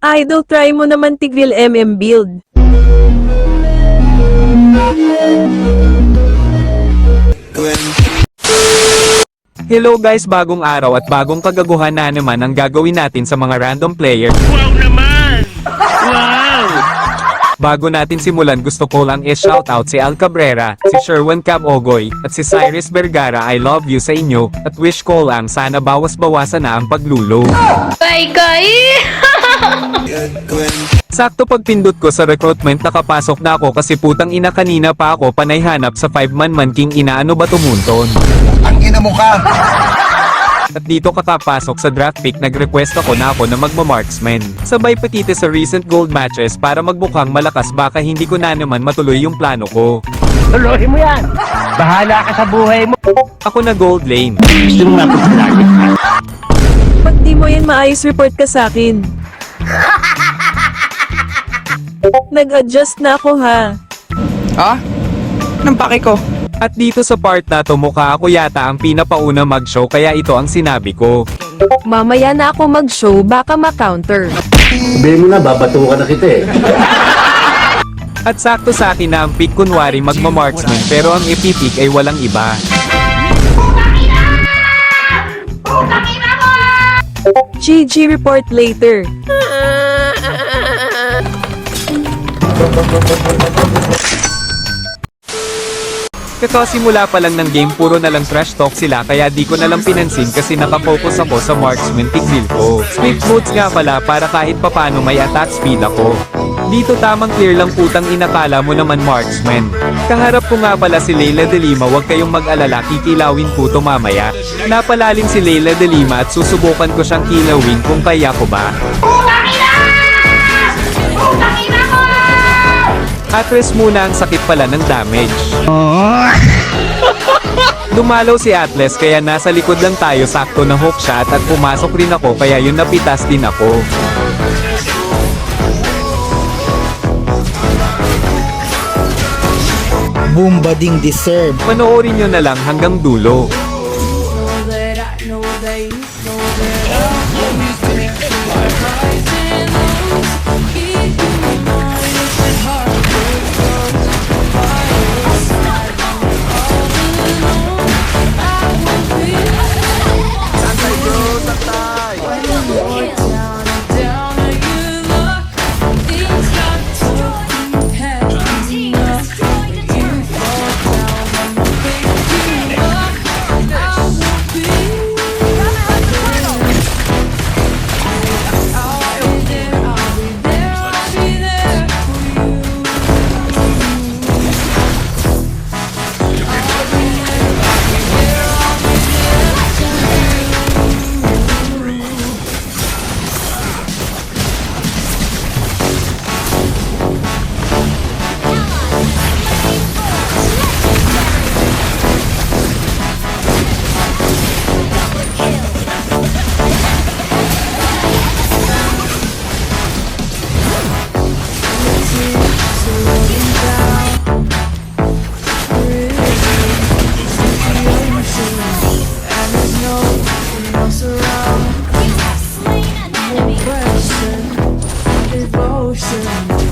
Idol, try mo naman tigil build. Hello guys, bagong araw at bagong kagaguhan na naman ang gagawin natin sa mga random player. Wow naman! Wow! Bago natin simulan, gusto ko lang i-shoutout si Al Cabrera, si Sherwin Cab Ogoy, at si Cyrus Vergara. I love you sa inyo, at wish ko lang sana bawas-bawasan na ang paglulo. Bye guys! Sakto pagpindot ko sa recruitment nakapasok na ako kasi putang ina kanina pa ako panay hanap sa 5-man king inaano ba tumunton. Ang ina mo ka! At dito kakapasok sa draft pick nag-request ako na magmamarksman. Sabay patite sa recent gold matches para magbukhang malakas baka hindi ko na naman matuloy yung plano ko. Tuloy mo yan! Bahala ka sa buhay mo! Ako na gold lane. Gusto mo nga sa langit ha? Pag di mo yan maayos, report ka sa akin. Nag-adjust na ako ha. Ha? Anong pake ko? At dito sa part na to mukha ako yata ang pinapauna mag-show kaya ito ang sinabi ko. Mamaya na ako mag-show, baka ma-counter. Sabihin mo na, babatukan na kita eh. At sakto sa akin na ang pick kunwari magmamarksman pero ang ipipick ay walang iba. GG report later. Ito simula pa lang ng game puro na lang trash talk sila kaya di ko na lang pinansin kasi nakafocus ako sa marksman tigil ko. Swift modes nga pala para kahit papano may attack speed ako. Dito tamang clear lang putang inakala mo naman marksman. Kaharap ko nga pala si Layla de Lima, wag kayong mag-alala, kikilawin ko to mamaya. Napalalim si Layla de Lima at susubukan ko siyang kilawin kung kaya ko ba. Atlas muna ang sakit pala ng damage. Dumalaw si Atlas kaya nasa likod lang tayo, sakto na hook shot at pumasok rin ako kaya yun napitas din ako. Boom bading deserve. Panoorin nyo na lang hanggang dulo. Devotion